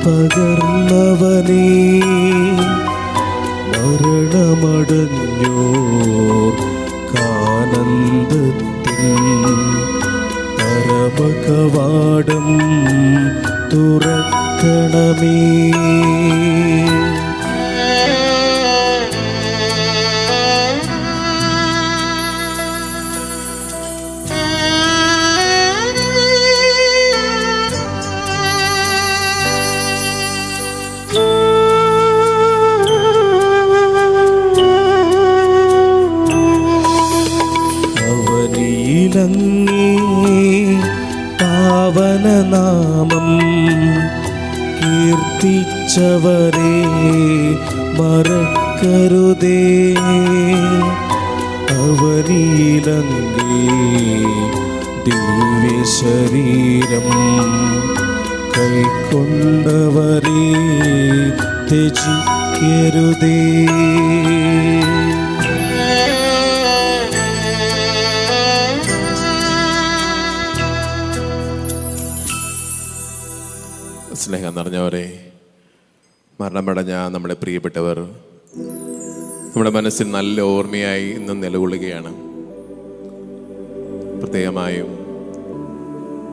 പകർന്നവനേ, മരണമടഞ്ഞോർ കാനന്ദത്തിൻ പരമകവാടം തുറക്കണമേ. പാവനനാമം കീർത്തിച്ചവരെ മറക്കരുതേ, അവനിലങ്കേ ദിവ്യശരീരം കൈക്കൊണ്ടവരെ ത്യജിക്കരുതേ. സ്നേഹം നിറഞ്ഞവരെ, മരണമടഞ്ഞ നമ്മുടെ പ്രിയപ്പെട്ടവർ നമ്മുടെ മനസ്സിൽ നല്ല ഓർമ്മയായി ഇന്നും നിലകൊള്ളുകയാണ്. പ്രത്യേകമായും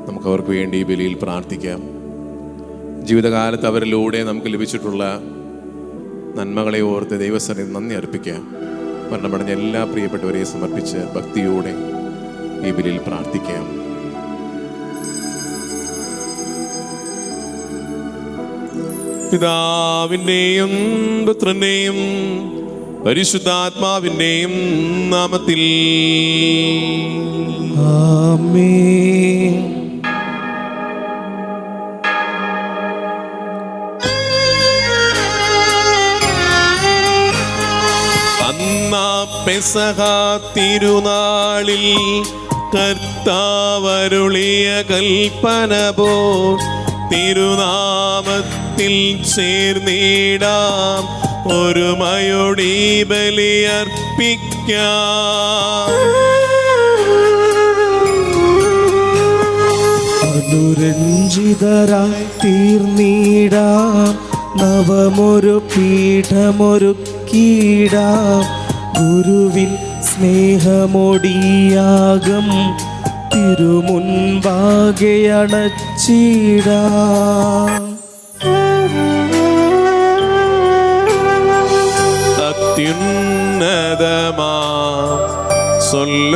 നമുക്ക് അവർക്ക് വേണ്ടി ഈ ബലിയിൽ പ്രാർത്ഥിക്കാം. ജീവിതകാലത്ത് അവരിലൂടെ നമുക്ക് ലഭിച്ചിട്ടുള്ള നന്മകളെ ഓർത്ത് ദൈവസന്നിധിയിൽ നന്ദി അർപ്പിക്കാം. മരണമടഞ്ഞ എല്ലാ പ്രിയപ്പെട്ടവരെയും സമർപ്പിച്ച് ഭക്തിയോടെ ഈ ബലിയിൽ പ്രാർത്ഥിക്കാം. പിതാവിൻ്റെയും പുത്രൻ്റെയും പരിശുദ്ധാത്മാവിൻ്റെയും നാമത്തിൽ ആമേൻ. അന്നാ പെസഹ തിരുനാളിൽ കർത്താവരുളിയ കൽപ്പന പോൽ തിരുനാമത്തിൽ ചേർന്നിടാം, ഒരുമയോടെ ബലിയർപ്പിക്കാം. അനുരഞ്ജിതരായി തീർന്നിടാം, നവമൊരു പീഠമൊരുക്കിടാം, ഗുരുവിൻ സ്നേഹമൊടിയാകം തിരുമുൻപാകെ അണച്ചിടാം. അത്യുന്നതമാം സ്വർലോകത്തിൽ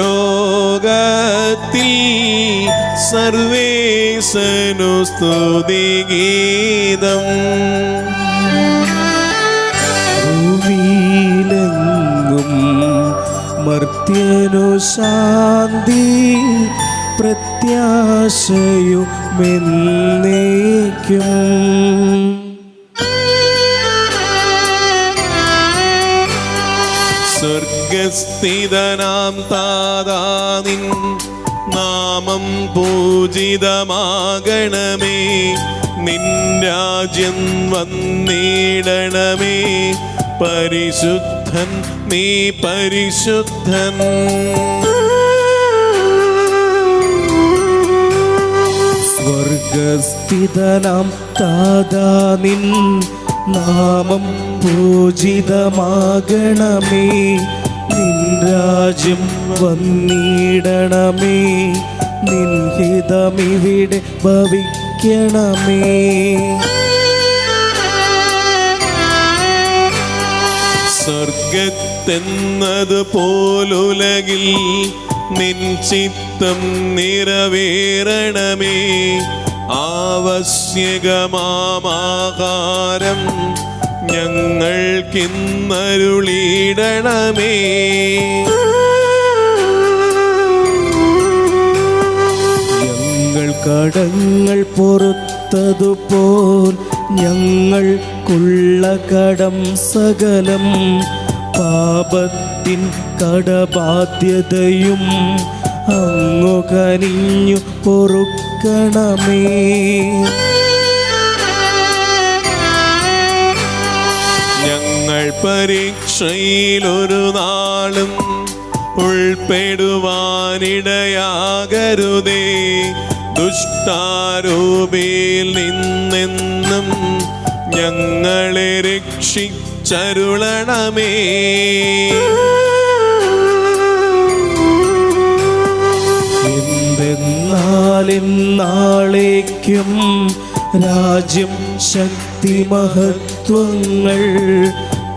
സർവേശനു സ്തുതിഗീതം, ഭൂമിയിലെങ്ങും മർത്യനു ശാന്തി, പ്രത്യാശയുമെന്നേക്കും. സ്വർഗസ്ഥിതനാം താതാ നിൻ നാമം പൂജിതമാകണമേ, നിൻ രാജ്യം വന്നിടണമേ, പരിശുദ്ധൻ നീ പരിശുദ്ധൻ. സ്വർഗസ്ഥിതനാം താതാ നിൻ നാമം പൂജിതമാകണമേ, നിൻ രാജ്യം വന്നിടണമേ, നിൻ ഹിതമിവിടെ ഭവിക്കണമേ. സ്വർഗത്തെന്നത് പോലുലകിൽ നിൻ ചിത്തം നിറവേറണമേ, ആവശ്യകമാഹാരം ഞങ്ങൾക്കിന്നരുളിടണമേ. ഞങ്ങൾ കടങ്ങൾ പൊറുത്തതുപോൽ ഞങ്ങൾക്കുള്ള കടം സകലം, പാപത്തിൻ കടബാധ്യതയും അങ്ങു കനിഞ്ഞു പൊറുക്കണമേ. ഞങ്ങൾ പരീക്ഷയിലൊരു നാളും ഉൾപ്പെടുവാനിടയാകരുതേ, ദുഷ്ടാരൂപിയിൽ നിന്നെന്നും ഞങ്ങളെ രക്ഷിച്ചരുളണമേ. എന്നാളേക്കും രാജ്യം ശക്തി മഹത്വങ്ങൾ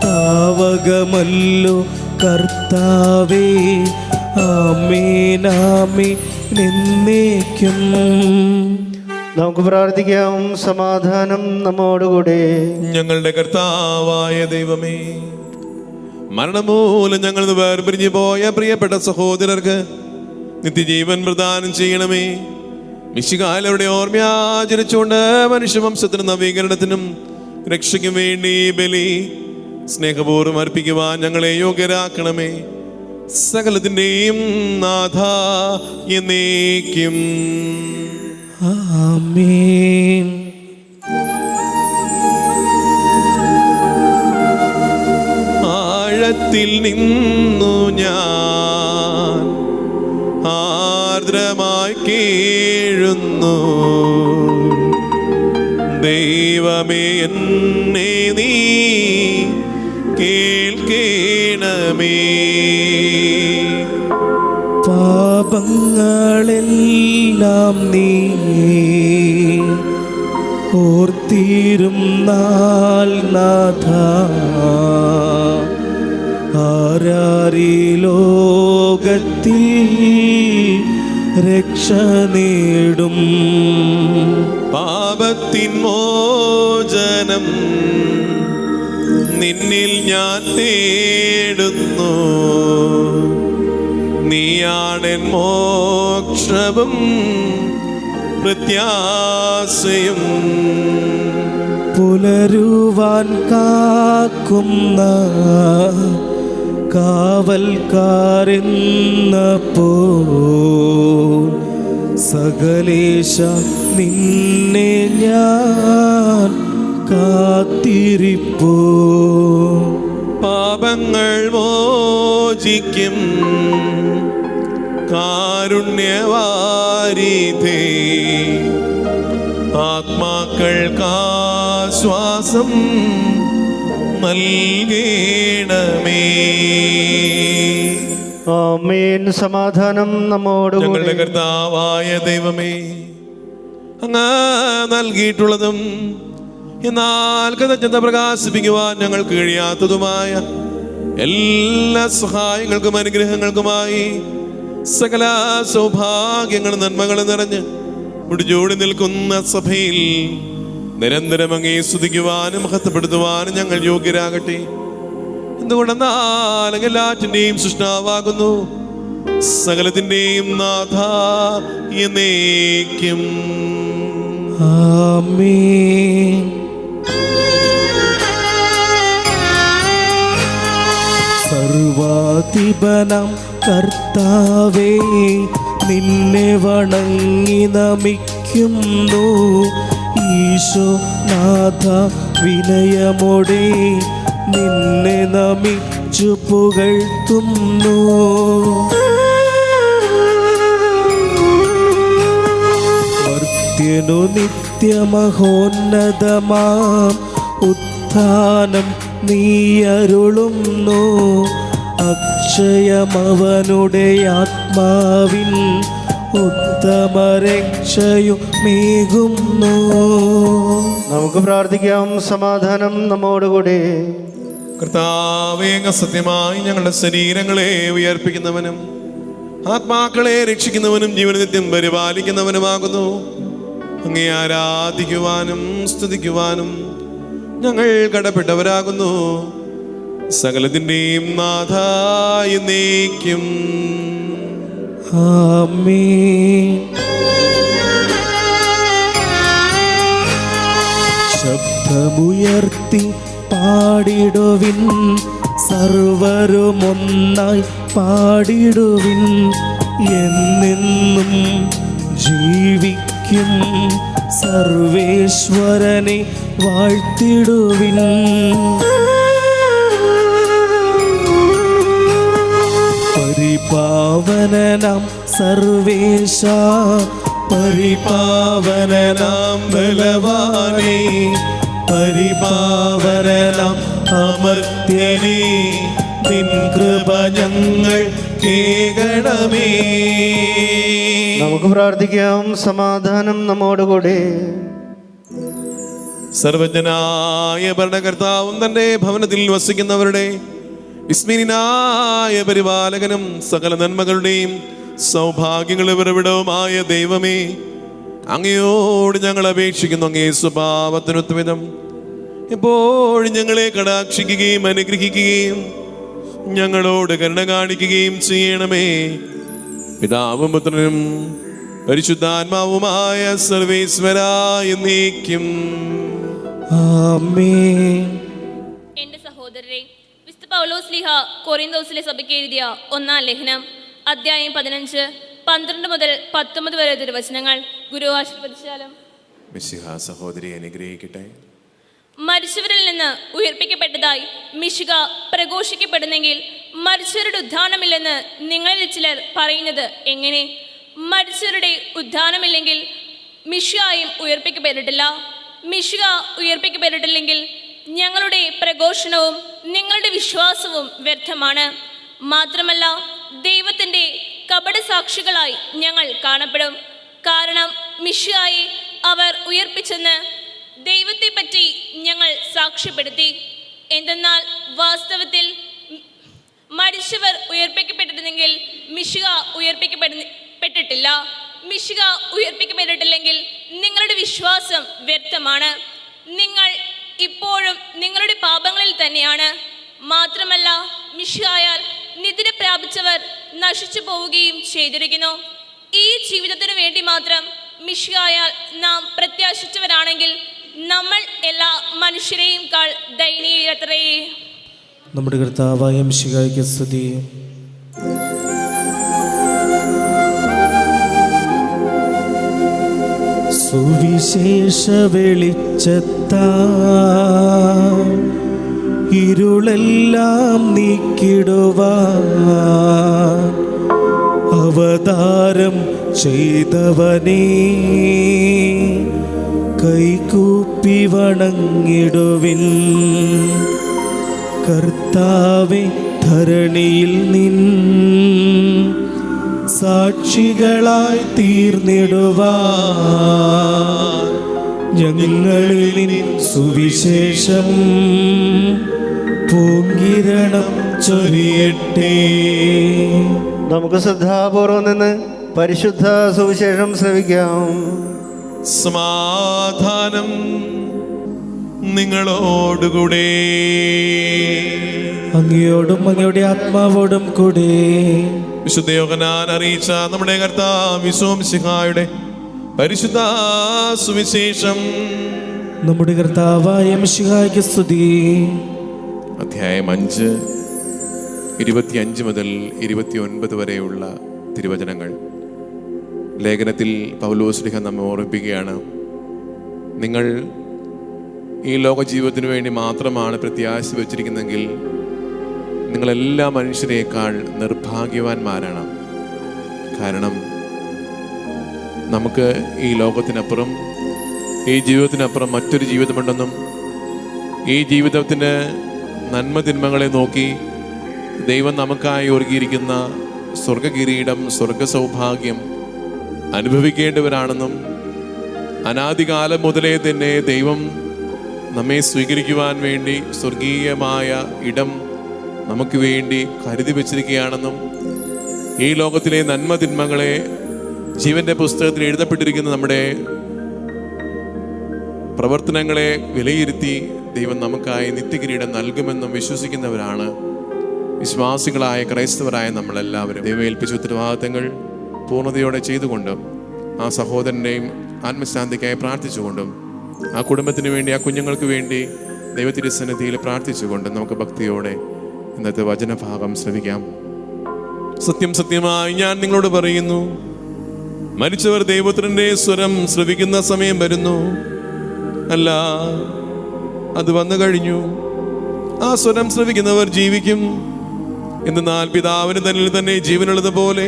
താവകമല്ലോ കർത്താവേ. ആമേനാമേൻ എന്നേക്കും. നമുക്ക് പ്രാർത്ഥിക്കാം. സമാധാനം നമ്മോടുകൂടെ. ഞങ്ങളുടെ കർത്താവായ ദൈവമേ, മരണം മൂലം ഞങ്ങൾ വേർപിരിഞ്ഞു പോയ പ്രിയപ്പെട്ട സഹോദരർക്ക് നിത്യജീവൻ പ്രദാനം ചെയ്യണമേ. മിശിഹായുടെ ഓർമ്മയാചരിച്ചുകൊണ്ട് മനുഷ്യവംശത്തിന് നവീകരണത്തിനും രക്ഷയ്ക്കും വേണ്ടി ബലി സ്നേഹപൂർവ്വം അർപ്പിക്കുവാൻ ഞങ്ങളെ യോഗ്യരാക്കണമേ. സകലത്തിൻ്റെയും നാഥ എന്നേക്കും. ആമേൻ. ആഴത്തിൽ നിന്നു ഞാൻ ആർദ്രമായി കേഴുന്നു. ദൈവമേ, എന്നെ നീ കേൾക്കണമേ. പാപങ്ങളെല്ലാം നീ ഓർത്തിരുന്നാൽ നാഥ, ആരാരീ ലോകത്തിൽ രക്ഷ നേടും. പാപത്തിൻ മോചനം നിന്നിൽ ഞാൻ തേടുന്നു. നീയാണെൻ മോക്ഷവും പ്രത്യാശയും. പുലരുവാൻ കാക്കുന്ന കാവൽക്കാരെന്നപ്പോ സകലേശ നിന്നെ ഞാൻ കാത്തിരിപ്പോ. പാപങ്ങൾ മോചിക്കും കാരുണ്യവാരിധേ. ആത്മാക്കൾക്കാശ്വാസം നൽകണമേ. ആമേൻ. സമാധാനം നമ്മോടുകൂടെ. ഞങ്ങളുടെ കർത്താവായ ദൈവമേ, അങ്ങ് നൽകിയിട്ടുള്ളതും എന്നാൽ കൃതജ്ഞത പ്രകാശിപ്പിക്കുവാൻ ഞങ്ങൾക്ക് കഴിയാത്തതുമായ എല്ലാ സഹായങ്ങൾക്കും അനുഗ്രഹങ്ങൾക്കുമായി സകല സൗഭാഗ്യങ്ങളും നന്മകളും നിറഞ്ഞ് മുടിചൂടി നിൽക്കുന്ന സഭയിൽ നിരന്തരം അങ്ങേ സ്തുതിക്കുവാനും മഹത്വപ്പെടുത്തുവാനും ഞങ്ങൾ യോഗ്യരാകട്ടെ. എന്തുകൊണ്ടെന്നാൽ എല്ലാറ്റിൻ്റെയും സൃഷ്ടാവാകുന്നു, സകലത്തിൻ്റെയും നാഥ എന്നേക്കും. ആമേൻ. സർവാധിപനാം കർത്താവേ, നിന്നെ വണങ്ങി നമിക്കുന്നു. ഈശോനാഥ, വിനയമോടെ നിന്നെ നമിച്ചു പുകഴ്ത്തുന്നു. വർത്യനു നിത്യമഹോന്നതമാം ഉത്ഥാനം നീ അരുളുന്നു. അക്ഷയമവനുടെ ആത്മാവിൻ ഉത്തമരക്ഷയും മേകുന്നു. നമുക്ക് പ്രാർത്ഥിക്കാം. സമാധാനം നമ്മോടുകൂടെ. കർത്താവേ, അങ്ങ് സത്യമായി ഞങ്ങളുടെ ശരീരങ്ങളെ ഉയർപ്പിക്കുന്നവനും ആത്മാക്കളെ രക്ഷിക്കുന്നവനും ജീവനിത്യം പരിപാലിക്കുന്നവനുമാകുന്നു. അങ്ങേ ആരാധിക്കുവാനും സ്തുതിക്കുവാനും ഞങ്ങൾ കടപ്പെട്ടവരാകുന്നു. സകലത്തിൻ്റെയും നാഥ എന്നേക്കും. ആമേൻ. ശബ്ദമുയർത്തി പാടിടുവിൻ, സർവരുമൊന്നായി പാടിടുവിൻ. എന്നെന്നും ജീവിക്കും സർവേശ്വരനെ വാഴ്ത്തിടുവിൻ. പരിപാവനനാം സർവേശ, പരിപാവനനാം ബലവാനേ, പരിപാവനനാം അമർത്യനേ, നിൻ കൃപ ഞങ്ങൾ കേകണമേ. നമുക്ക് പ്രാർത്ഥിക്കാം. സമാധാനം നമ്മോടുകൂടെ. സർവജ്ഞനായ ഭരണകർത്താവും തന്റെ ഭവനത്തിൽ വസിക്കുന്നവരുടെ വിസ്മീനായ പരിപാലകനും സകല നന്മകളുടെയും സൗഭാഗ്യങ്ങളുടെ ഉറവിടവുമായ ദൈവമേ, അങ്ങയോട് ഞങ്ങൾ അപേക്ഷിക്കുന്നു. അങ്ങേ സ്വഭാവത്തിനൊത്തുവിധം എപ്പോഴും ഞങ്ങളെ കടാക്ഷിക്കുകയും അനുഗ്രഹിക്കുകയും ഞങ്ങളോട് കരുണ കാണിക്കുകയും ചെയ്യണമേ. പിതാവും പുത്രനും പരിശുദ്ധാത്മാവുമായ സർവേശ്വരായ എന്നേക്കും ആമേൻ. എന്റെ സഹോദരരെ, വിശുദ്ധ പൗലോസ് ശ്ലീഹ കൊറിന്തോസിലെ സഭയ്ക്ക് എഴുതിയ 1-ാം ലേഖനം അധ്യായം 15 12 മുതൽ 19 വരെ തിരുവചനങ്ങൾ ഗുരു ആശീർവദിച്ചാലും. മിശിഹ സഹോദരി അനുഗ്രഹിക്കട്ടെ. മരിച്ചവരിൽ നിന്ന് ഉയർപ്പിക്കപ്പെട്ടതായി മിശിഹ പ്രഘോഷിക്കപ്പെടുന്നെങ്കിൽ മരിച്ചവരുടെ ഉത്ഥാനമില്ലെന്ന് നിങ്ങളിൽ ചിലർ പറയുന്നത് എങ്ങനെ? മരിച്ചവരുടെ ഉത്ഥാനമില്ലെങ്കിൽ മിശിഹായും ഉയർപ്പിക്കപ്പെട്ടിട്ടില്ല. മിശിഹ ഉയർപ്പിക്കപ്പെട്ടിട്ടില്ലെങ്കിൽ ഞങ്ങളുടെ പ്രഘോഷണവും നിങ്ങളുടെ വിശ്വാസവും വ്യർത്ഥമാണ്. മാത്രമല്ല, ദൈവത്തിൻ്റെ കപട സാക്ഷികളായി ഞങ്ങൾ കാണപ്പെടും. കാരണം മിശിഹായെ അവർ ഉയർപ്പിച്ചെന്ന് ദൈവത്തെപ്പറ്റി ഞങ്ങൾ സാക്ഷ്യപ്പെടുത്തി. എന്തെന്നാൽ വാസ്തവത്തിൽ മരിച്ചവർ ഉയർപ്പിക്കപ്പെട്ടിരുന്നെങ്കിൽ മിശിഹ ഉയർപ്പിക്കപ്പെട്ടിട്ടില്ല. മിശിഹ ഉയർപ്പിക്കപ്പെട്ടിട്ടില്ലെങ്കിൽ നിങ്ങളുടെ വിശ്വാസം വ്യർത്ഥമാണ്. നിങ്ങൾ ഇപ്പോഴും നിങ്ങളുടെ പാപങ്ങളിൽ തന്നെയാണ്. മാത്രമല്ല, മിശിഹായാൽ നിദ്ര പ്രാപിച്ചവർ നശിച്ചു പോവുകയും ചെയ്തിരിക്കുന്നു. ഈ ജീവിതത്തിനു വേണ്ടി മാത്രം മിശിഹായാൽ നാം പ്രത്യാശിച്ചവരാണെങ്കിൽ നമ്മൾ എല്ലാ മനുഷ്യരെയും കാൾ ദയനീയരത്രേ. നമ്മുടെ കർത്താവായ മിശിഹായ്ക്ക് സ്തുതി. സുവിശേഷ വെളിച്ചത്താ ഇരുളെല്ലാം നീക്കിടുവാൻ അവതാരം ചെയ്തവനേ, കൈകൂപ്പി വണങ്ങിടുവിൻ. കർത്താവേ, ധരണിയിൽ നിൻ സാക്ഷികളായി തീർന്നിടുവാൻ ഞങ്ങളിൽ നിൻ സുവിശേഷം പൂങ്കിരണം ചൊരിയട്ടെ. നമുക്ക് ശ്രദ്ധാപൂർവം നിന്ന് പരിശുദ്ധ സുവിശേഷം ശ്രവിക്കാം. സമാധാനം നിങ്ങളോടുകൂടെ. അങ്ങയോടും അങ്ങയുടെ ആത്മാവോടും കൂടെ. വിശുദ്ധ യോഹന്നാൻ അറിയിച്ച നമ്മുടെ കർത്താവ് മിശിഹായുടെ പരിശുദ്ധ സുവിശേഷം. നമ്മുടെ കർത്താവായ മിശിഹായ്ക്ക് സ്തുതി. അധ്യായം 5 25 മുതൽ 29 വരെയുള്ള തിരുവചനങ്ങൾ. ലേഖനത്തിൽ പൗലോസ് ശ്ലീഹ നമ്മെ ഓർമ്മിപ്പിക്കുകയാണ്, നിങ്ങൾ ഈ ലോക ജീവിതത്തിനു വേണ്ടി മാത്രമാണ് പ്രത്യാശ വച്ചിരിക്കുന്നെങ്കിൽ നിങ്ങളെല്ലാ മനുഷ്യരെക്കാൾ നിർഭാഗ്യവാന്മാരാണ്. കാരണം നമുക്ക് ഈ ലോകത്തിനപ്പുറം, ഈ ജീവിതത്തിനപ്പുറം മറ്റൊരു ജീവിതമുണ്ടെന്നും ഈ ജീവിതത്തിൻ്റെ നന്മ തിന്മകളെ നോക്കി ദൈവം നമുക്കായി ഒരുക്കിയിരിക്കുന്ന സ്വർഗകിരീടം, സ്വർഗ സൗഭാഗ്യം അനുഭവിക്കേണ്ടവരാണെന്നും അനാദികാലം മുതലേ തന്നെ ദൈവം നമ്മെ സ്വീകരിക്കുവാൻ വേണ്ടി സ്വർഗീയമായ ഇടം നമുക്ക് വേണ്ടി കരുതി വച്ചിരിക്കുകയാണെന്നും ഈ ലോകത്തിലെ നന്മ തിന്മകളെ ജീവന്റെ പുസ്തകത്തിൽ എഴുതപ്പെട്ടിരിക്കുന്ന നമ്മുടെ പ്രവർത്തനങ്ങളെ വിലയിരുത്തി ദൈവം നമുക്കായി നിത്യകിരീടം നൽകുമെന്നും വിശ്വസിക്കുന്നവരാണ് വിശ്വാസികളായ ക്രൈസ്തവരായ നമ്മളെല്ലാവരും. ദൈവം ഏൽപ്പിച്ച ഉത്തരവാദിത്തങ്ങൾ പൂർണ്ണതയോടെ ചെയ്തുകൊണ്ടും ആ സഹോദരൻ്റെയും ആത്മശാന്തിക്കായി പ്രാർത്ഥിച്ചുകൊണ്ടും ആ കുടുംബത്തിന് വേണ്ടി, ആ കുഞ്ഞുങ്ങൾക്ക് വേണ്ടി ദൈവത്തിരുസന്നിധിയിൽ പ്രാർത്ഥിച്ചുകൊണ്ടും നമുക്ക് ഭക്തിയോടെ ഇന്നത്തെ വചനഭാഗം ശ്രവിക്കാം. സത്യം സത്യമായി ഞാൻ നിങ്ങളോട് പറയുന്നു, മരിച്ചവർ ദൈവപുത്രന്റെ സ്വരം ശ്രവിക്കുന്ന സമയം വരുന്നു. അല്ല, അത് വന്നു കഴിഞ്ഞു. ആ സ്വരം ശ്രവിക്കുന്നവർ ജീവിക്കും. എന്നാൽ പിതാവിന് തന്നിൽ തന്നെ ജീവനുള്ളത് പോലെ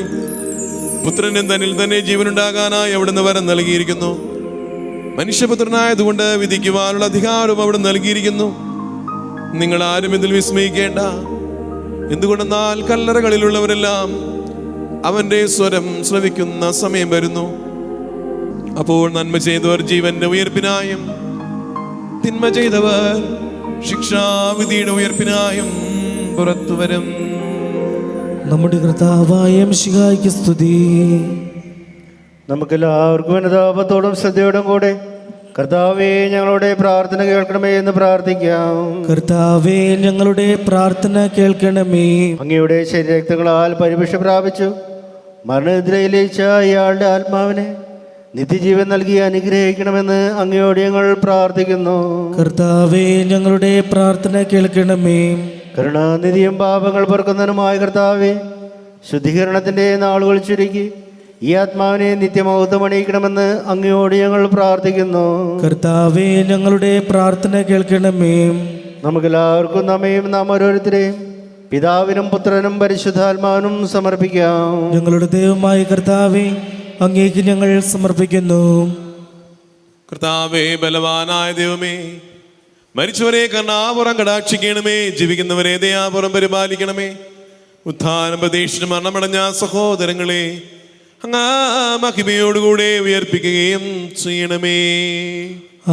പുത്രനും തന്നിൽ തന്നെ ജീവനുണ്ടാകാനായി അവിടുന്ന് വരം നൽകിയിരിക്കുന്നു. മനുഷ്യപുത്രനായതുകൊണ്ട് വിധിക്കുവാനുള്ള അധികാരവും അവിടെ നൽകിയിരിക്കുന്നു. നിങ്ങൾ ആരും ഇതിൽ വിസ്മയിക്കേണ്ട. എന്തുകൊണ്ടെന്നാൽ കല്ലറകളിലുള്ളവരെല്ലാം അവന്റെ സ്വരം ശ്രവിക്കുന്ന സമയം വരുന്നു. അപ്പോൾ നന്മ ചെയ്തവർ ജീവന്റെ ഉയർപ്പിനായും തിന്മ ചെയ്തവർ ശിക്ഷാവിധിയുടെ ഉയർപ്പിനായും പുറത്തു വരും. നമ്മുടെ കർത്താവായ മിശിഹായ്ക്ക് സ്തുതി. നമുക്കെല്ലാവർക്കും അനുതാപത്തോടും ശ്രദ്ധയോടും കൂടെ കർത്താവേ ഞങ്ങളുടെ പ്രാർത്ഥന കേൾക്കണമേ എന്ന് പ്രാർത്ഥിക്കാം. കർത്താവേ ഞങ്ങളുടെ പ്രാർത്ഥന കേൾക്കണമേ. അങ്ങയുടെ ശരീരക്തങ്ങളാൽ പരിപുഷ പ്രാപിച്ചു മരണനിദ്രയിൽ ലയിച്ച ഇയാളുടെ ആത്മാവിനെ നിത്യജീവൻ നൽകി അനുഗ്രഹിക്കണമെന്ന് അങ്ങയോട് ഞങ്ങൾ പ്രാർത്ഥിക്കുന്നു. കർത്താവേ ഞങ്ങളുടെ പ്രാർത്ഥന കേൾക്കണമേ. കരുണാനിധിയും പാപങ്ങൾ പൊറുക്കുന്നതിനുമായ കർത്താവേ, ശുദ്ധീകരണത്തിൻ്റെ നാളുകൾ ചുരുക്കി ഈ ആത്മാവിനെ നിത്യമഹത്വം അണിയിക്കണമെന്ന് അങ്ങയോട് ഞങ്ങൾ പ്രാർത്ഥിക്കുന്നു. കർത്താവേ ഞങ്ങളുടെ പ്രാർത്ഥന കേൾക്കണമേ. നമുക്കെല്ലാവർക്കും നമ്മയും നാം ഓരോരുത്തരെയും പിതാവിനും പുത്രനും പരിശുദ്ധാത്മാവിനും സമർപ്പിക്കാം. ഞങ്ങളുടെ ദൈവമായ കർത്താവേ, അങ്ങേക്ക് ഞങ്ങൾ സമർപ്പിക്കുന്നു. കർത്താവേ, ബലവാനായ ദൈവമേ, മരിച്ചവരെ കരുണാപുറം കടാക്ഷിക്കണമേ. ജീവിക്കുന്നവരെ ദയാപുറം പരിപാലിക്കണമേ. ഉത്ഥാനം പ്രതീക്ഷിച്ച് മരണമടഞ്ഞ സഹോദരങ്ങളെ അങ്ങ് മഹിമയോടുകൂടെ ഉയർപ്പിക്കുകയും ചെയ്യണമേ.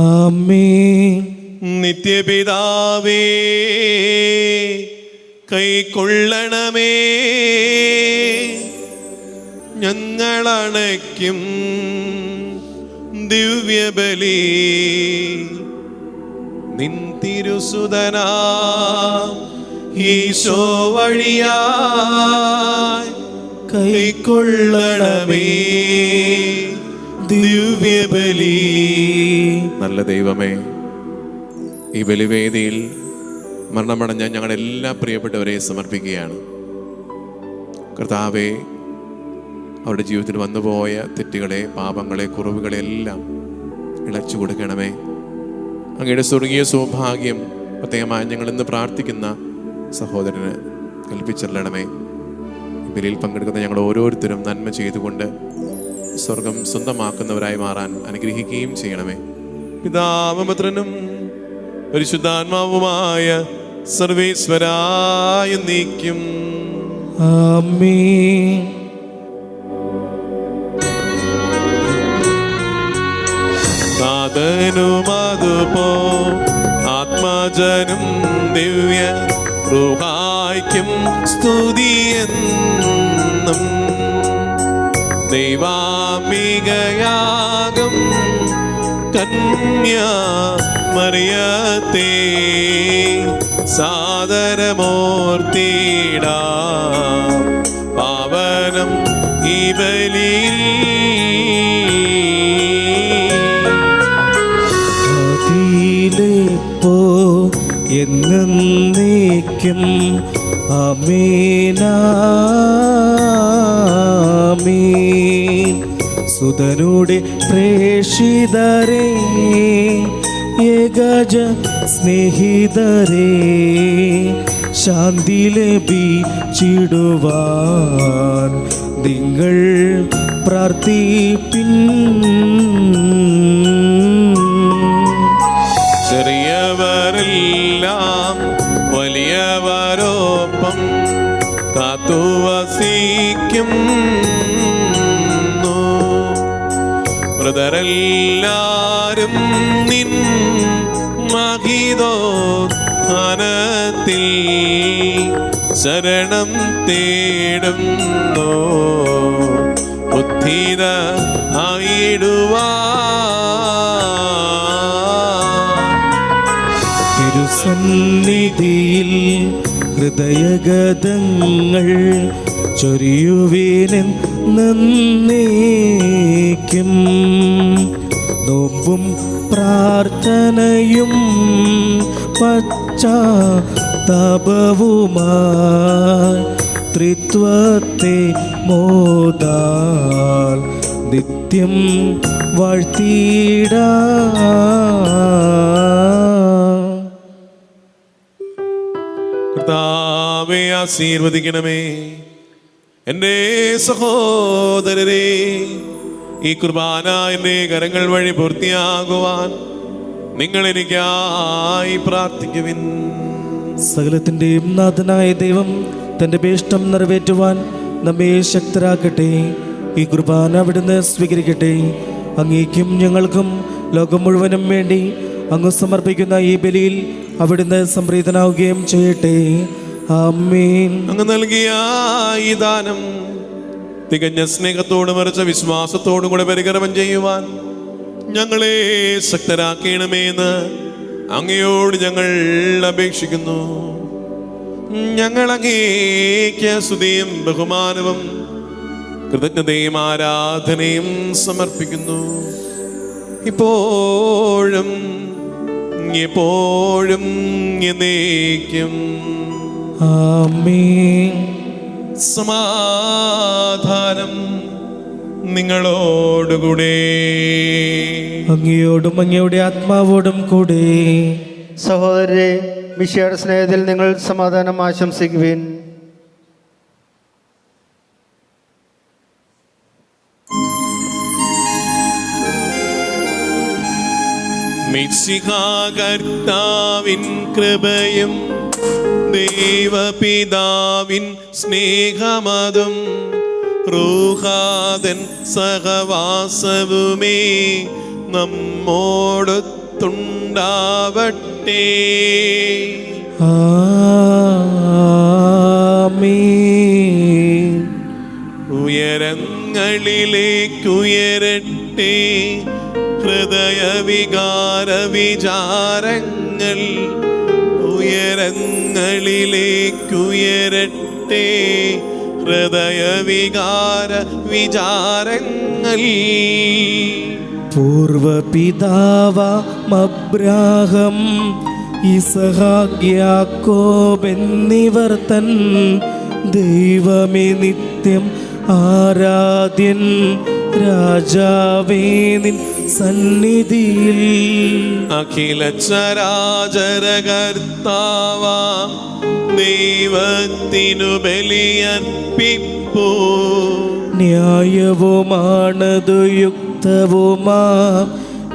ആമേൻ. നിത്യപിതാവേ, കൈക്കൊള്ളണമേ. ഞങ്ങളണയ്ക്കും ദിവ്യബലി നിൻ തിരുസുതനാ ഈശോ വഴിയായി കൈക്കൊള്ളണമേ ദിവ്യബലി. നല്ല ദൈവമേ, ഈ ബലിവേദിയിൽ മരണമടഞ്ഞ ഞങ്ങളുടെ എല്ലാ പ്രിയപ്പെട്ടവരെ സമർപ്പിക്കുകയാണ്. കർത്താവേ, അവരുടെ ജീവിതത്തിൽ വന്നുപോയ തെറ്റുകളെ, പാപങ്ങളെ, കുറവുകളെ എല്ലാം ഇളച്ചു കൊടുക്കണമേ. അങ്ങയുടെ സ്വർഗീയ സൗഭാഗ്യം പ്രത്യേകമായി ഞങ്ങളിന്ന് പ്രാർത്ഥിക്കുന്ന സഹോദരന് കൽപ്പിച്ചെല്ലണമേ. ബലിയിൽ പങ്കെടുക്കുന്ന ഞങ്ങൾ ഓരോരുത്തരും നന്മ ചെയ്തുകൊണ്ട് സ്വർഗം സ്വന്തമാക്കുന്നവരായി മാറാൻ അനുഗ്രഹിക്കുകയും ചെയ്യണമേ. പിതാവും പുത്രനും പരിശുദ്ധാത്മാവുമായ സർവേശ്വരായ നീക്കും. ആമേൻ. നാഥനുമതുപോ ആത്മജനും ദിവ്യ റുഹായ്ക്കും സ്തുതിയെന്നും ദൈവാമികയാകും കന്യാ മറിയത്തെ സാദരമൂർത്തിടാം. പാവനം ഈ ബലിയിൽ അതിലിപ്പോ എന്നേക്കും ആമേൻ. സുതനുടെ പ്രേഷിതരേ, ഏകജ സ്നേഹിതരേ, ശാന്തി ലഭിച്ചിടുവാൻ നിങ്ങൾ പ്രാർത്ഥിപ്പിൻ. ചെറിയവരെല്ലാം വലിയവരോപ്പം കാത്തുവസിക്കും. മൃതരെല്ലാരും നിൻ മഹിതോ ധനത്തിൽ ശരണം തേടുന്നു. ഉദ്ധിത തിരുസന്നിധിയിൽ ഹൃദയഗതങ്ങൾ ചൊരിയുവേനെന്നേക്കും. നോമ്പും പ്രാർത്ഥനയും പശ്ചാത്താപവുമായി ത്രിത്വത്തെ മോദാൽ നിത്യം വാഴ്ത്തിടാം. കർത്താവേ, ആശീർവദിക്കണമേ. എൻ്റെ സഹോദരരെ, ഈ കുർബാന എൻ്റെ കരങ്ങൾ വഴി പൂർത്തിയാകുവാൻ നിങ്ങൾ എനിക്കായി പ്രാർത്ഥിക്കുവിൻ. സകലത്തിൻ്റെയും നാഥനായ ദൈവം തൻ്റെ ഭേഷ്ടം നിറവേറ്റുവാൻ നമ്മെ ശക്തരാക്കട്ടെ. ഈ കുർബാന അവിടുന്ന് സ്വീകരിക്കട്ടെ. അങ്ങേക്കും ഞങ്ങൾക്കും ലോകം മുഴുവനും വേണ്ടി അങ്ങ് സമർപ്പിക്കുന്ന ഈ ബലിയിൽ അവിടുന്ന് സംപ്രീതനാവുകയും ചെയ്യട്ടെ. ആമേൻ. അങ്ങ് നൽകിയ ഈ ദാനം തികഞ്ഞ സ്നേഹത്തോടും മറിച്ച വിശ്വാസത്തോടും കൂടെ പരികർമ്മം ചെയ്യുവാൻ ഞങ്ങളെ ശക്തരാക്കണമേന്ന് അങ്ങയോട് ഞങ്ങൾ അപേക്ഷിക്കുന്നു. ഞങ്ങൾ അങ്ങേക്ക് സ്തുതിയും ബഹുമാനവും കൃതജ്ഞതയും ആരാധനയും സമർപ്പിക്കുന്നു. ഇപ്പോഴും എപ്പോഴും എന്നേക്കും. ആമേൻ. സമാധാനം നിങ്ങളോടുകൂടെ. അങ്ങയോടും അങ്ങയുടെ ആത്മാവോടും കൂടെ. സഹോദരരെ, മിശിഹായുടെ സ്നേഹത്തിൽ നിങ്ങൾ സമാധാനം ആശംസിക്കുവിൻ. മിശിഹാ കർത്താവിൻ കൃപയും ദൈവപിതാവിൻ സ്നേഹമതും റൂഹാദൻ സഹവാസവുമേ നമ്മോടൊത്തുണ്ടാവട്ടെ. ആമേൻ. ഉയരങ്ങളിലേക്കുയരട്ടെ ഹൃദയവികാര വിചാരങ്ങൾ. ഉയരങ്ങളിലേക്കുയരട്ടെ ഹൃദയവികാര വിചാരങ്ങൾ. പൂർവപിതാവാം അബ്രാഹം, ഇസഹാക്ക്, യാക്കോബ് എന്നിവർ തൻ ദൈവമേ നിത്യം ആരാധ്യൻ രാജാവേ നിൻ സന്നിധിയിൽ അഖില ചരാചര കർത്താവാം ദൈവത്തിനു ബലിയർപ്പിപ്പൂ. ന്യായവുമാണതു യുക്തവുമാ,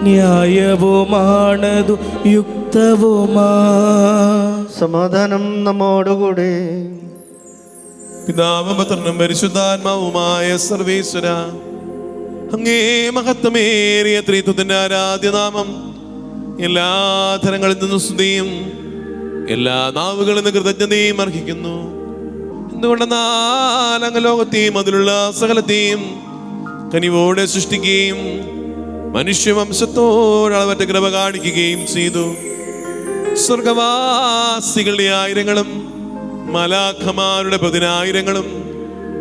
ന്യായവുമാണതു യുക്തവുമാ. സമാധാനം നമ്മോടുകൂടെ. പിതാവും പുത്രനും പരിശുദ്ധാത്മാവുമായ സർവേശ്വര, അങ്ങേ മഹത്വമേറിയ ത്രിത്വത്തിന്റെ ആരാധ്യനാമം എല്ലാ തരങ്ങളിൽ നിന്നും സ്തുതിയും എല്ലാ നാവുകളിൽ നിന്ന് കൃതജ്ഞതയും അർഹിക്കുന്നു. എന്തുകൊണ്ടെന്നാൽ അങ്ങ് ലോകത്തെയും അതിലുള്ള സകലത്തെയും കനിവോടെ സൃഷ്ടിക്കുകയും മനുഷ്യവംശത്തോടളവറ്റ കൃപ കാണിക്കുകയും ചെയ്തു. സ്വർഗവാസികളുടെ ആയിരങ്ങളും മലാഖമാരുടെ പതിനായിരങ്ങളും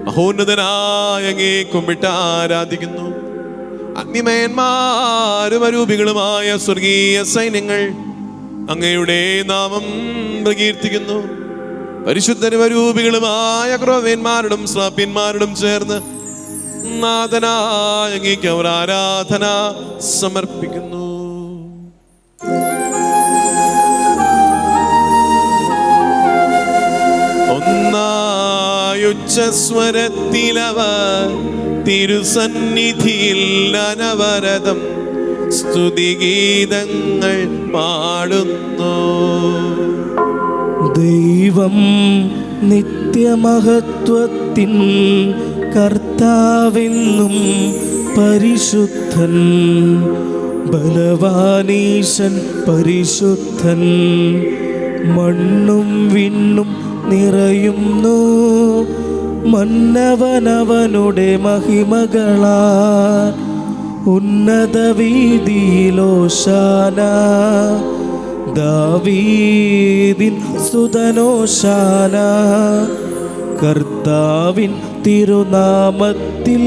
മഹോന്നതനായ അങ്ങേ കുമ്പിട്ട് ആരാധിക്കുന്നു. അഗ്നിമയന്മാരും അരൂപികളുമായ സ്വർഗീയ സൈന്യങ്ങൾ അങ്ങയുടെ നാമം പ്രകീർത്തിക്കുന്നു. പരിശുദ്ധരും അരൂപികളുമായ ക്രോവേന്മാരോടും ശ്രാപ്യന്മാരോടും ചേർന്ന് നാഥനായ അങ്ങേക്ക് അവർ ആരാധന സമർപ്പിക്കുന്നു. ഒന്നായുച്ചസ്വരത്തിലവർ തിരുസന്നിധിയിൽ അനവരതം സ്തുതിഗീതങ്ങൾ പാടുന്നു. ദൈവം നിത്യമഹത്വത്തിൻ കർത്താവെന്നും പരിശുദ്ധൻ, ബലവാനീശൻ പരിശുദ്ധൻ. മണ്ണും വിണ്ണും നിറയുന്നു മന്നവനവനുടെ മഹിമകളാൽ. ഉന്നത വീതിയിലോശാന, ദാവീദിൻ സുതനോശാന. കർത്താവിൻ തിരുനാമത്തിൽ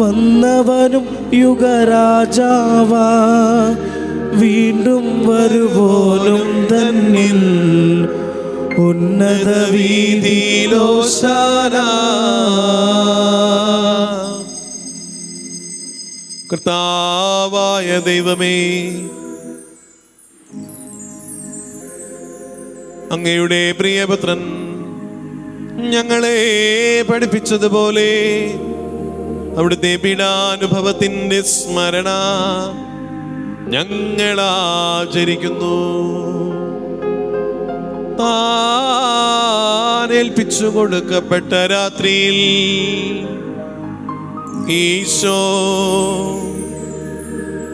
വന്നവനും യുഗരാജാവ, വീണ്ടും വരുവോനും ധന്യൻ. ഉന്നത വീതിയിലോശാന. കർത്താവായ ദൈവമേ, അങ്ങയുടെ പ്രിയപുത്രൻ ഞങ്ങളെ പഠിപ്പിച്ചതുപോലെ അവിടുത്തെ പീഡാനുഭവത്തിന്റെ സ്മരണ ഞങ്ങൾ ആചരിക്കുന്നു. താൻ ഏൽപ്പിച്ചു കൊടുക്കപ്പെട്ട രാത്രിയിൽ ഈശോ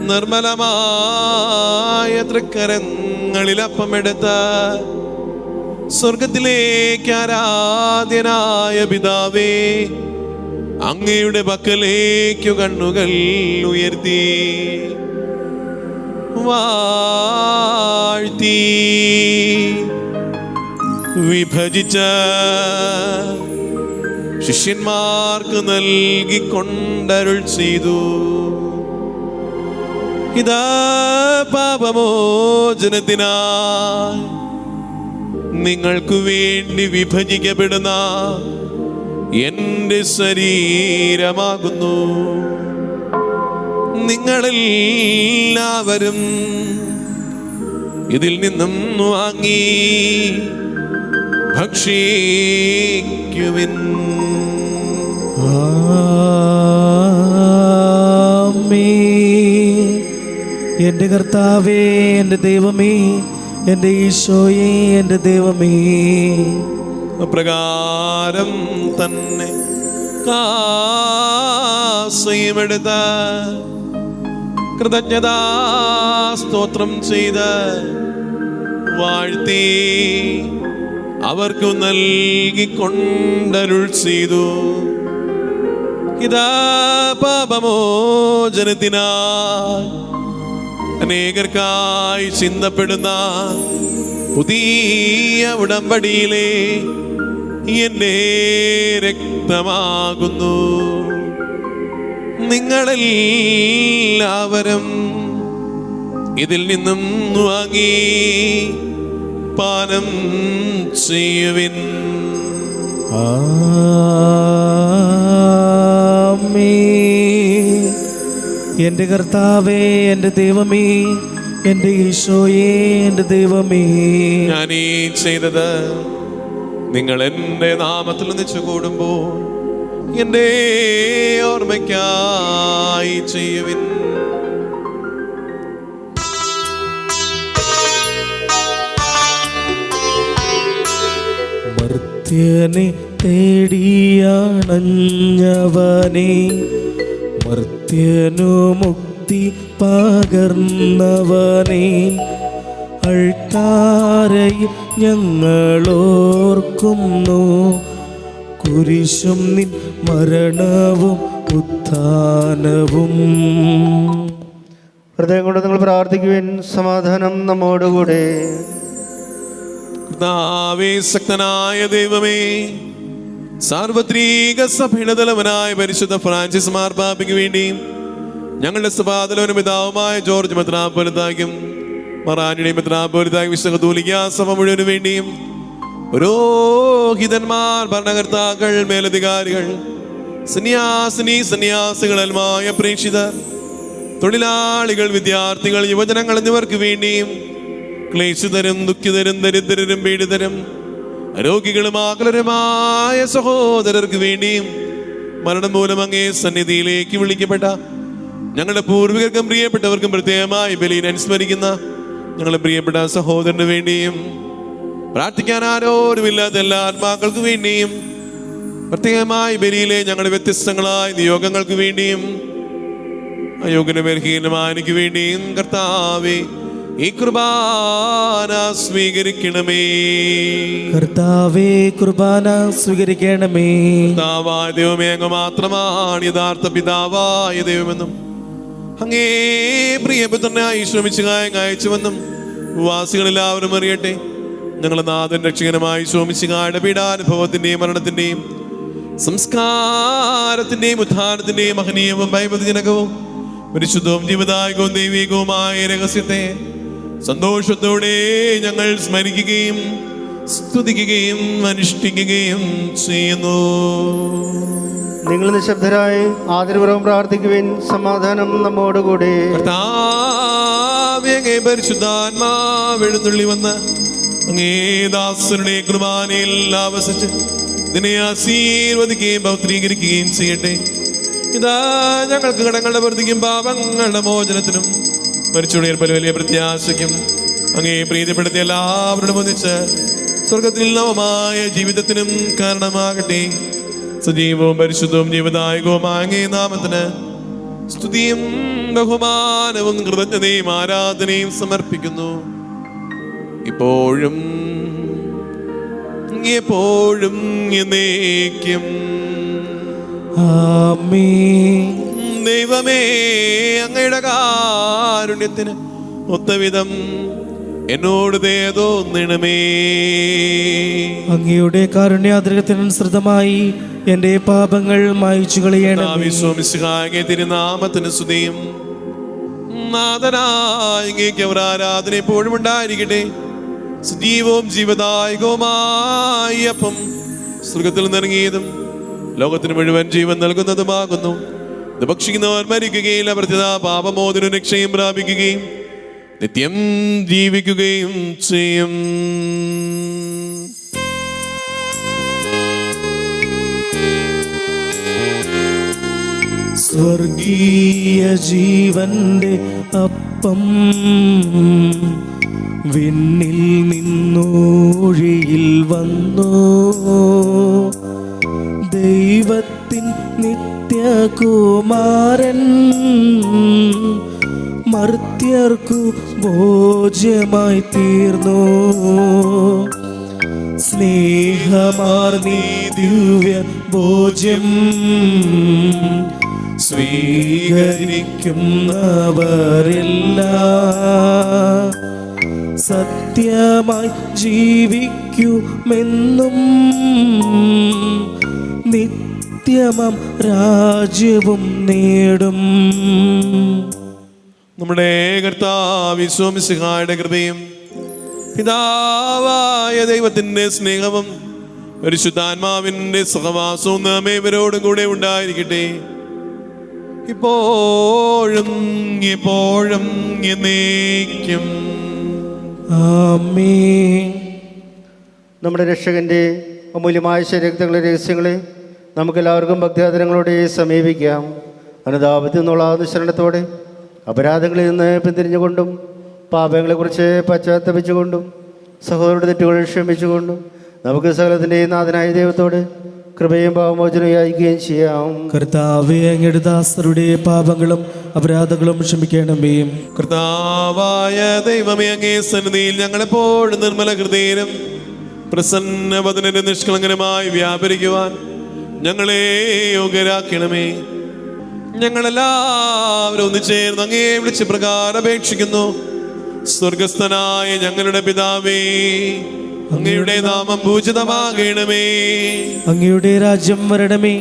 നിർമ്മലമായ തൃക്കരങ്ങളിൽ അപ്പമെടുത്ത് സ്വർഗത്തിലേക്ക് ആരാധ്യനായ പിതാവേ, അങ്ങയുടെ പക്കലേക്കു കണ്ണുകൾ ഉയർത്തി വാഴ്ത്തി വിഭജിച്ച ശിഷ്യന്മാർക്ക് നൽകിക്കൊണ്ടരുൾ ചെയ്തു. ഇതാ പാപമോചനത്തിനായി നിങ്ങൾക്കു വേണ്ടി വിഭജിക്കപ്പെടുന്ന എന്റെ ശരീരമാകുന്നു. നിങ്ങളെല്ലാവരും ഇതിൽ നിന്നും വാങ്ങി ഭക്ഷിക്കുവിൻ. എൻ്റെ കർത്താവേ, എൻ്റെ ദൈവമേ, എൻ്റെ ഈശോയേ, എൻ്റെ ദൈവമേ. അപ്രകാരം തന്നെ കാസയുമെടുത്ത കൃതജ്ഞതാ സ്തോത്രം ചെയ്ത് വാഴ്ത്തി അവർക്കു നൽകിക്കൊണ്ടരുൾ ചെയ്തു. ഇതാ പാപമോചനത്തിനായി അനേകർക്കായി ചിന്തപ്പെടുന്ന പുതിയ ഉടമ്പടിയിലെ എന്റെ രക്തമാകുന്നു. നിങ്ങളെല്ലാവരും ഇതിൽ നിന്നും വാങ്ങി പാനം ചെയ്യുവിൻ. എൻ്റെ കർത്താവേ, എൻ്റെ ദൈവമേ, എൻ്റെ ഈശോയേ, എൻ്റെ ദൈവമേ. ഞാൻ ഈ ചെയ്തത് നിങ്ങൾ എൻ്റെ നാമത്തിൽ ഒന്നിച്ചു കൂടുമ്പോൾ എൻ്റെ ഓർമ്മയ്ക്കായി ചെയ്യുവിൻ. മർത്യനെ തേടിയാണഞ്ഞവനെ, മർത്യനു മുക്തി പകർന്നവനെ, അൾത്താരയിൽ ഞങ്ങളോർക്കുന്നു. കുരിശും നിൻ മരണവും ഉത്ഥാനവും. ഹൃദയം കൊണ്ട് നിങ്ങൾ പ്രാർത്ഥിക്കുവിൻ. സമാധാനം നമ്മോടുകൂടെ. കർത്താവേ, ശക്തനായ ദൈവമേ, സാർവത്രിക സഭയുടെ തലവനായ പരിശുദ്ധ ഫ്രാൻസിസ് മാർപ്പാപ്പയ്ക്ക് വേണ്ടിയും ഞങ്ങളുടെ സഭാതലവനും പിതാവുമായ ജോർജ് മെത്രാപ്പൊലീത്തായ്ക്കും മറാനിയുടെയും മെത്രാപ്പൊലീത്തായ്ക്കും വിശുദ്ധ കത്തോലിക്കാ സഭ മുഴുവനും വേണ്ടിയും പുരോഹിതന്മാർ, ഭരണകർത്താക്കൾ, മേലധികാരികൾ, സന്യാസികൾ, അൽമായ പ്രേക്ഷിതർ, തൊഴിലാളികൾ, വിദ്യാർത്ഥികൾ, യുവജനങ്ങൾ എന്നിവർക്ക് വേണ്ടിയും ക്ലേശിതരും ദുഃഖിതരും ദരിദ്രരും പീഡിതരും രോഗികളും ആകുലരുമായ സഹോദരർക്ക് വേണ്ടിയും മരണം മൂലം അങ്ങേ സന്നിധിയിലേക്ക് വിളിക്കപ്പെട്ട ഞങ്ങളുടെ പൂർവികർക്കും പ്രിയപ്പെട്ടവർക്കും പ്രത്യേകമായി ബലിയിൽ അനുസ്മരിക്കുന്ന ഞങ്ങളുടെ പ്രിയപ്പെട്ട സഹോദരന് വേണ്ടിയും പ്രാർത്ഥിക്കാൻ ആരോരുമില്ലാത്ത എല്ലാ ആത്മാക്കൾക്ക് വേണ്ടിയും പ്രത്യേകമായി ബലിയിലെ ഞങ്ങളുടെ വ്യത്യസ്തങ്ങളായ നിയോഗങ്ങൾക്ക് വേണ്ടിയും അയോഗ്യനബലഹീനമാനിക്ക് വേണ്ടിയും കർത്താവേ, ഈ കുർബാന സ്വീകരിക്കണമേ. കർത്താവേ, കുർബാന സ്വീകരിക്കണമേ. പിതാവായ ദൈവമേ, അങ്ങ് മാത്രമാണ് യഥാർത്ഥ പിതാവായ ദൈവമെന്നും അങ്ങേ പ്രിയപുത്രനായി ശ്രമിച്ചുകായ അയച്ചുവെന്നും വാസികളെല്ലാവരും അറിയട്ടെ. ഞങ്ങളുടെ നാഥൻ രക്ഷകനുമായി ശ്രമിച്ചുകായുടെ പീഡാനുഭവത്തിന്റെയും മരണത്തിന്റെയും സംസ്കാരത്തിന്റെയും ഉത്ഥാനത്തിന്റെയും മഹനീയവും ഭയഭക്തിജനകവും പരിശുദ്ധവും ജീവദായകവും ദൈവികവുമായ രഹസ്യത്തെ സന്തോഷത്തോടെ ഞങ്ങൾ സ്മരിക്കുകയും സ്തുതിക്കുകയും അനുഷ്ഠിക്കുകയും ചെയ്യുന്നു. നിങ്ങൾ നിശബ്ദരായി ആദരപൂർവ്വം പ്രാർത്ഥിക്കുവിൻ. സമാധാനം നമ്മോടുകൂടി. കർത്താവേ, അങ്ങേ പരിശുദ്ധാത്മാവ് എഴുന്നള്ളി വന്ന് അങ്ങേ ദാസരുടെ കുർബാനയിൽ ആവസിച്ച് നിന്നെ ആശീർവദിക്കുകയും പൗത്രീകരിക്കുകയും ചെയ്യട്ടെ. ഇതാ ഞങ്ങൾക്ക് കടങ്ങളുടെ പ്രവൃത്തിക്കും പാപങ്ങളുടെ മോചനത്തിനും മരിച്ചുണർപ്പൽ വലിയ പ്രത്യാശയ്ക്കും അങ്ങേ പ്രീതിപ്പെടുത്തിയ എല്ലാവരോടും ഒന്നിച്ച് സ്വർഗത്തിൽ നവമായ ജീവിതത്തിനും കാരണമാകട്ടെ. സജീവവും പരിശുദ്ധവും ജീവദായകവുമായ അങ്ങേ നാമത്തിന് സ്തുതിയും ബഹുമാനവും കൃതജ്ഞതയും ആരാധനയും സമർപ്പിക്കുന്നു, ഇപ്പോഴും എപ്പോഴും എന്നേക്കും. ആമേൻ. ദൈവമേ, അങ്ങയുടെ കാരുണ്യത്തിന് ഒത്തവിധം എന്നോട് ദയ തോന്നണമേ. അങ്ങയുടെ കാരുണ്യാതിരകത്തിനനുസൃതമായി എന്റെ പാപങ്ങൾ മായ്ച്ചു കളയണമേ. തിരുനാമത്തിന് സ്തുതിയും നാഥനായ അങ്ങേക്ക് അവർ ആരാധന എപ്പോഴും ഉണ്ടായിരിക്കട്ടെ. സജീവവും ജീവദായകവുമായ അപ്പം സ്വർഗത്തിൽ നിറങ്ങിയതും ലോകത്തിന് മുഴുവൻ ജീവൻ നൽകുന്നതുമാകുന്നു. ഇത് ഭക്ഷിക്കുന്നവർ മരിക്കുകയില്ല, പ്രത്യത പാപമോചന രക്ഷയും പ്രാപിക്കുകയും നിത്യം ജീവിക്കുകയും ചെയ്യും. സ്വർഗീയ ജീവന്റെ അപ്പം വിണ്ണിൽ നിന്നൂഴിയിൽ വന്നു, ദൈവത്തിൻ നിത്യകുമാരൻ മർത്യർക്കു ഭോജ്യമായി തീർന്നു. സ്നേഹമാർന്നീ ദിവ്യ ഭോജ്യം സ്വീകരിക്കുന്നവരെല്ലാം സത്യമായി ജീവിക്കുമെന്നും നിത്യമം രാജ്യവും നേടും. നമ്മുടെ കർത്താവ് യേശു മിശിഹായുടെ കൃപയും പിതാവായ ദൈവത്തിന്റെ സ്നേഹവും പരിശുദ്ധാത്മാവിന്റെ സഹവാസവും നാം ഏവരോടും കൂടെ ഉണ്ടായിരിക്കട്ടെ, ഇപ്പോഴും എപ്പോഴും എന്നേക്കും. ആമേൻ. നമ്മുടെ രക്ഷകന്റെ അമൂല്യമായ ശരീരങ്ങളുടെ രഹസ്യങ്ങളെ നമുക്കെല്ലാവർക്കും ഭക്തിയാദരങ്ങളോടെ സമീപിക്കാം. അനുതാപത്തിൽ നിന്നുള്ള ശരണത്തോടെ അപരാധങ്ങളിൽ നിന്ന് പിന്തിരിഞ്ഞുകൊണ്ടും പാപങ്ങളെക്കുറിച്ച് പശ്ചാത്തപിച്ചുകൊണ്ടും സഹോദരരുടെ തെറ്റുകൾ ക്ഷമിച്ചുകൊണ്ടും നമുക്ക് സകലത്തിൻ്റെയും നാഥനായ ദൈവത്തോട് കൃപയും പാപമോചനവും യാചിക്കുകയും ചെയ്യാം. കർത്താവേ, അങ്ങയുടെ ദാസരുടെ പാപങ്ങളും അപരാധങ്ങളും ക്ഷമിക്കണമേ. കർത്താവായ ദൈവമേ, അങ്ങേ സന്നിധിയിൽ ഞങ്ങളെപ്പോഴും നിർമ്മല ഹൃദയനും പ്രസന്നവദനന്റെ നിഷ്കളങ്കരമായി വ്യാപരിക്കുവാൻ ഞങ്ങളെ യോഗ്യരാക്കണമേ. ഞങ്ങളെല്ലാവരും ഒന്നുചേർന്ന് അങ്ങേ വിളിച്ച് പ്രകാരം അപേക്ഷിക്കുന്നു. സ്വർഗസ്ഥനായ ഞങ്ങളുടെ പിതാവേ, അങ്ങയുടെ നാമം പൂജിതമാകണമേ. അങ്ങയുടെ രാജ്യം വരണമേ.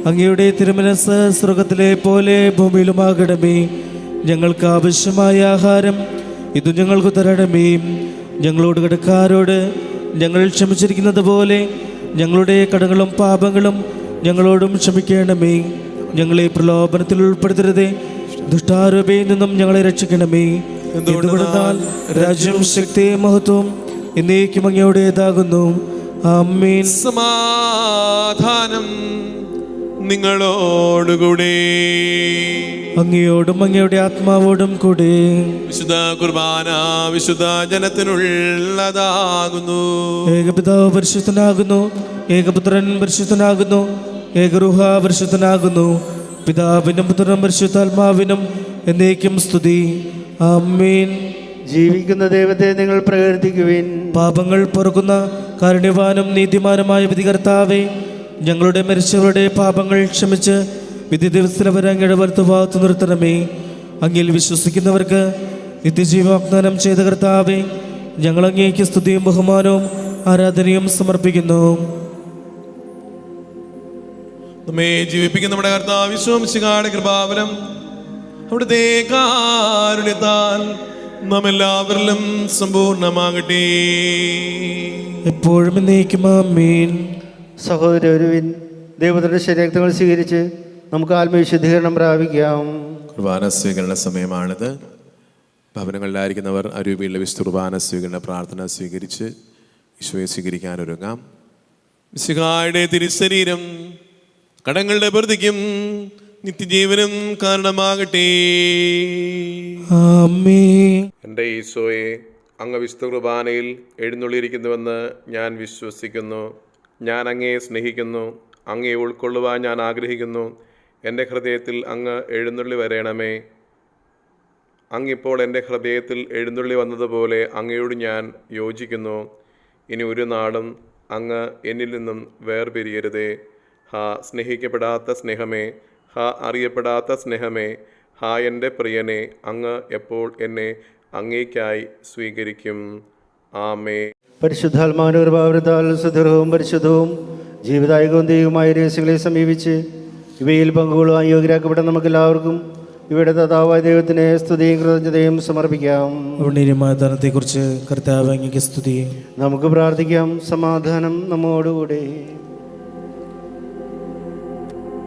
അങ്ങയുടെ തിരുമനസ്സ് സ്വർഗത്തിലെ പോലെ ഭൂമിയിലുമാകണമേ. ഞങ്ങൾക്ക് ആവശ്യമായ ആഹാരം ഇത് ഞങ്ങൾക്ക് തരണമേ. ഞങ്ങളോട് കടക്കാരോട് ഞങ്ങൾ ക്ഷമിച്ചിരിക്കുന്നത് പോലെ ഞങ്ങളുടെ കടങ്ങളും പാപങ്ങളും ഞങ്ങളോടും ക്ഷമിക്കണമേ. ഞങ്ങളെ പ്രലോഭനത്തിൽ ഉൾപ്പെടുത്തരുതേ, ദുഷ്ടാരൂപയിൽ നിന്നും ഞങ്ങളെ രക്ഷിക്കണമേ. എന്തുകൊണ്ടെന്നാൽ രാജ്യം, ശക്തി, മഹത്വം എന്നേക്കും അങ്ങയുടേതാകുന്നു. ആമേൻ. സമാധാനം നിങ്ങളോടുകൂടെ, അങ്ങയോടും അങ്ങയുടെ ആത്മാവോടും കൂടെ. വിശുദ്ധ കുർബാന വിശുദ്ധ ജനത്തിനുള്ളതാകുന്നു. ഏകപിതാവ് പരിശുദ്ധനാകുന്നു, ഏകപുത്രൻ പരിശുദ്ധനാകുന്നു, ഏകരൂഹ പരിശുദ്ധനാകുന്നു. പിതാവിനും പുത്രനും പരിശുദ്ധാത്മാവിനും എന്നേക്കും സ്തുതി. ആമേൻ. ജീവിക്കുന്ന ദൈവത്തെ നിങ്ങൾ പ്രകീർത്തിക്കുവിൻ. പാപങ്ങൾ പൊറുക്കുന്ന കാരുണ്യവാനും നീതിമാനുമായ വിധികർത്താവേ, ഞങ്ങളുടെ മരിച്ചവരുടെ പാപങ്ങൾ ക്ഷമിച്ച് വിധി ദിവസത്തിൽ അവർ അങ്ങയുടെ വലത്തുഭാഗത്ത് നിർത്തണമേ. അങ്ങിൽ വിശ്വസിക്കുന്നവർക്ക് നിത്യജീവ വാഗ്ദാനം ചെയ്ത കർത്താവേ, ഞങ്ങൾ അങ്ങേക്ക് സ്തുതിയും ബഹുമാനവും ആരാധനയും സമർപ്പിക്കുന്നു. നമ്മെ ജീവിപ്പിക്കുന്ന നമ്മുടെ കർത്താവ് യേശു മിശിഹായുടെ കൃപാവരം അവിടുത്തെ കാരുണ്യത്താൽ നാം എല്ലാവരിലും സമ്പൂർണ്ണമാകട്ടെ, എപ്പോഴും എന്നേക്കും. ആമേൻ. സഹോദരരുവിൻ, ദൈവത്തിന്റെ ശരീരങ്ങൾ സ്വീകരിച്ച് നമുക്ക് ആത്മവിശുദ്ധീകരണം പ്രാപിക്കാം. കുർബാന സ്വീകരണ സമയമാണിത്. ഭവനങ്ങളിലായിരിക്കുന്നവർ അരൂപിയുള്ള വിശുദ്ധ കുർബാന സ്വീകരണ പ്രാർത്ഥന സ്വീകരിച്ച് ഈശോയെ സ്വീകരിക്കാൻ ഒരുങ്ങാം. മിശിഹായുടെ തിരുശരീരം കടങ്ങളുടെ പ്രതിക്കും നിത്യജീവനും കാരണമാകട്ടെ. ആമേൻ. എൻ്റെ ഈശോയെ, അങ്ങ് വിശുദ്ധ കുർബാനയിൽ എഴുന്നള്ളിയിരിക്കുന്നുവെന്ന് ഞാൻ വിശ്വസിക്കുന്നു. ഞാൻ അങ്ങയെ സ്നേഹിക്കുന്നു. അങ്ങയെ ഉൾക്കൊള്ളുവാൻ ഞാൻ ആഗ്രഹിക്കുന്നു. എൻ്റെ ഹൃദയത്തിൽ അങ്ങ് എഴുന്നള്ളി വരണമേ. അങ്ങിപ്പോൾ എൻ്റെ ഹൃദയത്തിൽ എഴുന്നള്ളി വന്നതുപോലെ അങ്ങയോട് ഞാൻ യോജിക്കുന്നു. ഇനി ഒരു നാളും അങ്ങ് എന്നിൽ നിന്നും വേർപിരിയരുതേ. ഹാ സ്നേഹിക്കപ്പെടാത്ത സ്നേഹമേ, ഹാ അറിയപ്പെടാത്ത സ്നേഹമേ, ഹാ എൻ്റെ പ്രിയനെ, അങ്ങ് എപ്പോൾ എന്നെ അങ്ങേയ്ക്കായി സ്വീകരിക്കും. ആമേ. പരിശുദ്ധാത്മാവിന്റെ കൃപാവരത്താൽ സുദൃഢവും പരിശുദ്ധവും ജീവിതായകവും ദൈവമായ രഹസ്യങ്ങളെ സമീപിച്ച് ഇവയിൽ പങ്കുകൊള്ളുവാൻ യോഗ്യരാക്കപ്പെട്ട നമുക്കെല്ലാവർക്കും ഇവയുടെ ദാതാവായ ദൈവത്തിന് സ്തുതിയും കൃതജ്ഞതയും സമർപ്പിക്കാം. ദാനത്തെക്കുറിച്ച് കർത്താവ് അങ്ങേക്ക് സ്തുതി. നമുക്ക് പ്രാർത്ഥിക്കാം. സമാധാനം നമ്മോടുകൂടെ.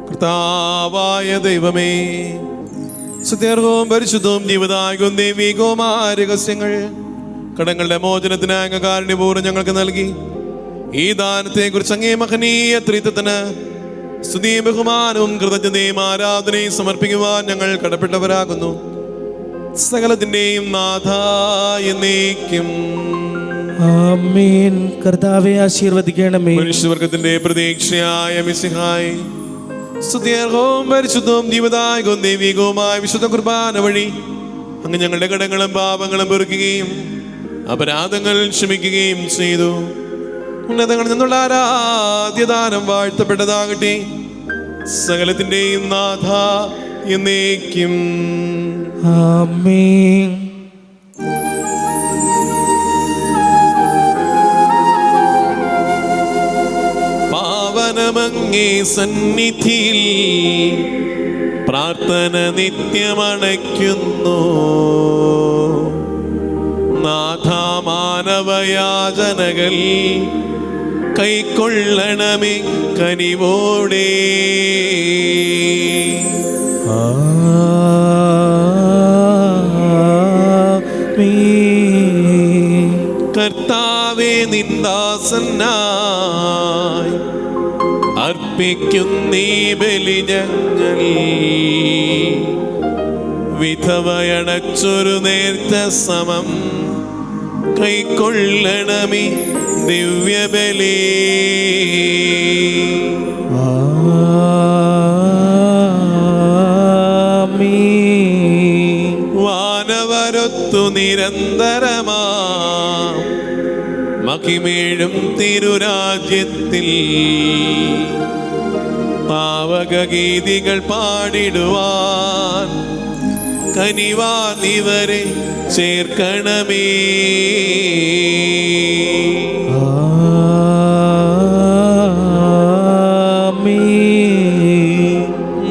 കർത്താവായ ദൈവമേ, സത്യർഹവും പരിശുദ്ധവും ജീവിതായകവും ദൈവികവുമായ രഹസ്യങ്ങൾ കടങ്ങളുടെ മോചനത്തിനായ അങ്ങ് കാരുണ്യപൂർവ്വം ഞങ്ങൾക്ക് നൽകി. ഈ ദാനത്തെക്കുറിച്ച് അങ്ങേ മഹനീയ ത്രിത്വത്തിന് സ്തുതിയും ബഹുമാനവും കൃതജ്ഞതയും ആരാധനയും സമർപ്പിക്കുവാൻ ഞങ്ങൾ കടപ്പെട്ടവരാകുന്നു. സകലത്തിന്റെയും നാഥായ എന്നേക്കും. ആമേൻ. കർത്താവെ ആശീർവദിക്കണമേ. മനുഷ്യവർഗത്തിന്റെ പ്രതീക്ഷയായ മിശിഹായി, സ്തുതിയർഹവും പരിശുദ്ധവും ജീവദായകവും ദൈവികവുമായ വിശുദ്ധ കുർബാന വഴി അങ്ങ് ഞങ്ങളുടെ കടങ്ങളും പാപങ്ങളും പൊറുക്കുകയും അപരാധങ്ങൾ ക്ഷമിക്കുകയും ചെയ്തു. ഉന്നതങ്ങളിൽ നിന്നുള്ള ആരാധ്യദാനം വാഴ്ത്തപ്പെട്ടതാകട്ടെ. സകലത്തിന്റെയും നാഥ എന്നേക്കും. ആമേൻ. പാവനമങ്ങേ സന്നിധിയിൽ പ്രാർത്ഥന നിത്യമണയ്ക്കുന്നു. നാഥാ മാനവയാചനകൾ കൈക്കൊള്ളണമേ കനിവോടെ. കർത്താവേ, നിന്ദാസനായി അർപ്പിക്കുന്നീ ബലി ഞങ്ങൾ വിധവയണച്ചൊരു നേർച്ച സമം കൈക്കൊള്ളണമേ ദിവ്യബലി. വാനവരൊത്തു നിരന്തരമാ മഹിമേഴും തിരുരാജ്യത്തിൽ പാവകഗീതികൾ പാടിടുവാൻ കനിവാനിവരെ ചേർക്കണമേ.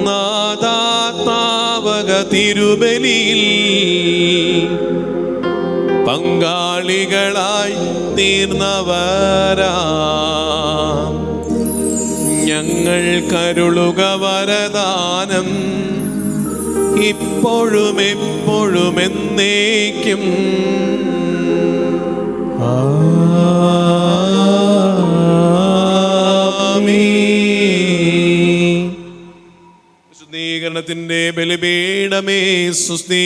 നാദാ താവക തിരുബലിയിൽ പങ്കാളികളായി തീർന്നവരാ ഞങ്ങൾ കരുളുക വരദാനം ഇപ്പോഴും എപ്പോഴും എന്നേക്കും. ശുദ്ധീകരണത്തിന്റെ ബലിപീഠമേ സുസ്തി.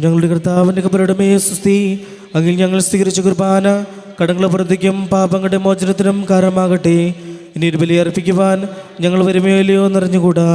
ഞങ്ങളുടെ കർത്താവിന്റെ കബറിടമേ സുസ്തി. അങ്ങിൽ ഞങ്ങൾ സ്വീകരിച്ച കുർബാന കടങ്ങളുടെ പ്രതിക്കും പാപങ്ങളുടെ മോചനത്തിനും കാരണമാകട്ടെ. ഇനി ഒരു ബലി അർപ്പിക്കുവാൻ ഞങ്ങൾ വരുമോ ഇല്ലയോ എന്നറിഞ്ഞുകൂടാ.